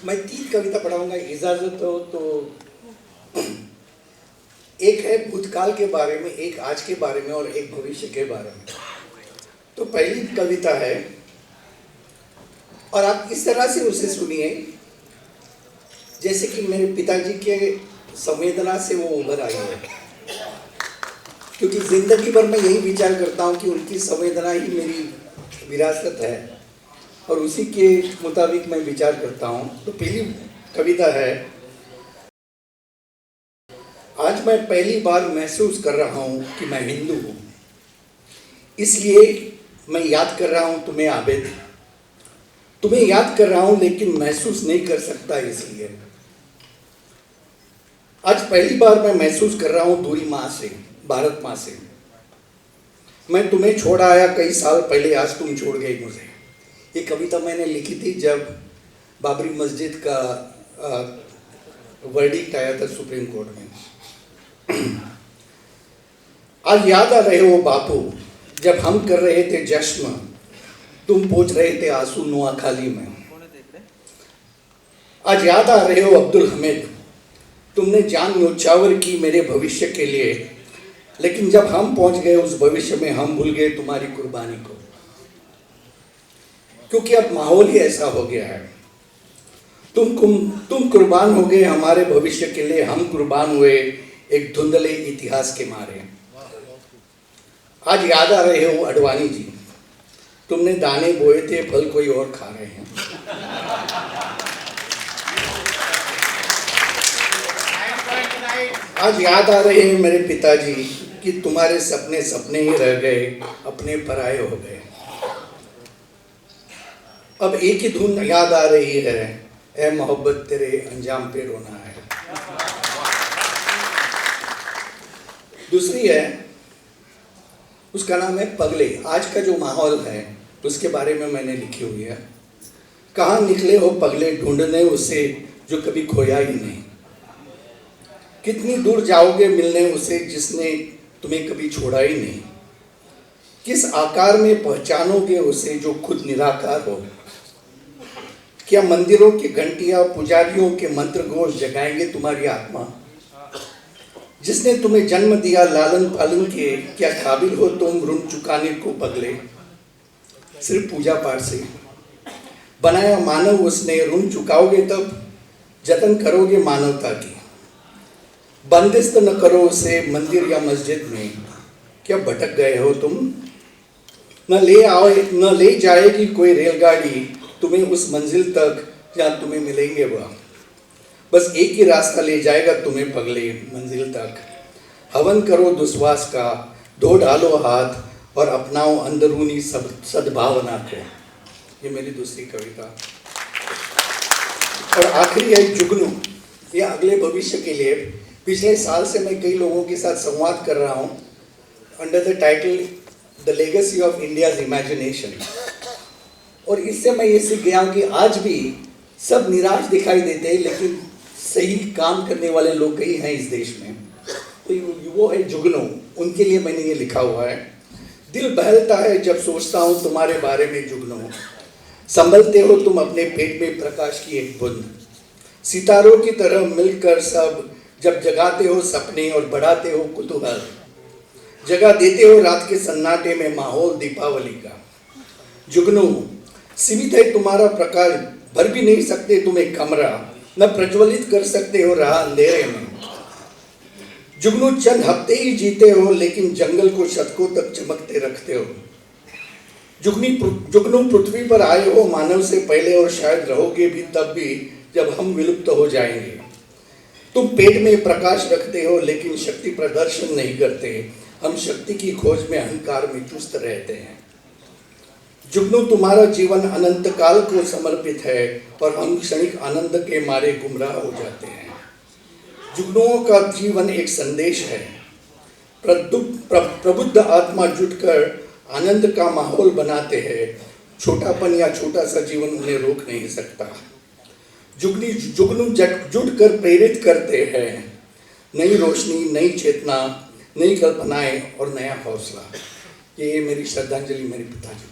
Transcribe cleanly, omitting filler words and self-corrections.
मैं 3 कविता पढ़ाऊंगा, इजाजत हो तो। एक है भूतकाल के बारे में, एक आज के बारे में और एक भविष्य के बारे में। तो पहली कविता है और आप इस तरह से उसे सुनिए जैसे कि मेरे पिताजी के संवेदना से वो उभर आई है, क्योंकि जिंदगी भर मैं यही विचार करता हूँ कि उनकी संवेदना ही मेरी विरासत है और उसी के मुताबिक मैं विचार करता हूँ। तो पहली कविता है, आज मैं पहली बार महसूस कर रहा हूँ कि मैं हिंदू हूँ, इसलिए मैं याद कर रहा हूँ तुम्हें आबिद। तुम्हें याद कर रहा हूँ लेकिन महसूस नहीं कर सकता, इसलिए आज पहली बार मैं महसूस कर रहा हूँ दूरी माँ से, भारत माँ से। मैं तुम्हें छोड़ आया कई साल पहले, आज तुम छोड़ गई मुझे। ये कविता मैंने लिखी थी जब बाबरी मस्जिद का वर्डिक्ट आया था सुप्रीम कोर्ट में। आज याद आ रहे हो बापू, जब हम कर रहे थे जश्न, तुम पोंछ रहे थे आंसू नोआखाली में। आज याद आ रहे हो अब्दुल हमीद, तुमने जान न्योछावर की मेरे भविष्य के लिए, लेकिन जब हम पहुंच गए उस भविष्य में हम भूल गए तुम्हारी कुर्बानी को, क्योंकि अब माहौल ही ऐसा हो गया है। तुम कुर्बान हो गए हमारे भविष्य के लिए, हम कुर्बान हुए एक धुंधले इतिहास के मारे। आज याद आ रहे हो अडवाणी जी, तुमने दाने बोए थे फल कोई और खा रहे हैं। आज याद आ रहे हैं मेरे पिताजी कि तुम्हारे सपने सपने ही रह गए, अपने पराये हो गए। अब एक ही धुन याद आ रही है, ऐ मोहब्बत तेरे अंजाम पे रोना है। दूसरी है, उसका नाम है पगले। आज का जो माहौल है उसके बारे में मैंने लिखी हुई है। कहाँ निकले हो पगले ढूंढने उसे जो कभी खोया ही नहीं। कितनी दूर जाओगे मिलने उसे जिसने तुम्हें कभी छोड़ा ही नहीं। किस आकार में पहचानोगे उसे जो खुद निराकार हो। क्या मंदिरों की घंटियां पुजारियों के मंत्र घोष जगाएंगे तुम्हारी आत्मा। जिसने तुम्हें जन्म दिया लालन पालन के, क्या काबिल हो तुम ऋण चुकाने को पगले। सिर्फ पूजा पाठ से बनाया मानव उसने, ऋण चुकाओगे तब जतन करोगे मानवता की। बंदिस्त न करो उसे मंदिर या मस्जिद में, क्या भटक गए हो तुम। न ले जाएगी कोई रेलगाड़ी तुम्हें उस मंजिल तक जहाँ तुम्हें मिलेंगे वह। बस एक ही रास्ता ले जाएगा तुम्हें पगले मंजिल तक। हवन करो दुश्वास का, धो डालो हाथ और अपनाओ अंदरूनी सद्भावना को। ये मेरी दूसरी कविता। और आखिरी है जुगनू। ये अगले भविष्य के लिए पिछले साल से मैं कई लोगों के साथ संवाद कर रहा हूँ under the title the legacy of India's imagination. और इससे मैं ये सीख गया हूँ कि आज भी सब निराश दिखाई देते हैं, लेकिन सही काम करने वाले लोग कई हैं इस देश में। तो वो है जुगनू, उनके लिए मैंने ये लिखा हुआ है। दिल बहलता है जब सोचता हूँ तुम्हारे बारे में जुगनू। संभलते हो तुम अपने पेट में प्रकाश की एक बूंद। सितारों की तरह मिलकर सब जब जगाते हो सपने और बढ़ाते हो कुतूहल। जगह देते हो रात के सन्नाटे में माहौल दीपावली का। जुगनू सीमित है तुम्हारा प्रकाश, भर भी नहीं सकते तुम एक कमरा, न प्रज्वलित कर सकते हो राह अंधेरे में। जुगनू चंद हफ्ते ही जीते हो लेकिन जंगल को शतकों तक चमकते रखते हो। जुगनू पृथ्वी पर आए हो मानव से पहले और शायद रहोगे भी तब भी जब हम विलुप्त हो जाएंगे। तुम पेट में प्रकाश रखते हो लेकिन शक्ति प्रदर्शन नहीं करते। हम शक्ति की खोज में अहंकार में चुस्त रहते हैं। जुगनू तुम्हारा जीवन अनंत काल को समर्पित है और हम क्षणिक आनंद के मारे गुमराह हो जाते हैं। जुगनुओं का जीवन एक संदेश है। प्रबुद्ध आत्मा जुटकर आनंद का माहौल बनाते हैं। छोटापन या छोटा सा जीवन उन्हें रोक नहीं सकता। जुगनू जुट कर प्रेरित करते हैं। नई रोशनी, नई चेतना, नई कल्पनाएं और नया हौसला। ये मेरी श्रद्धांजलि मेरे पिताजी।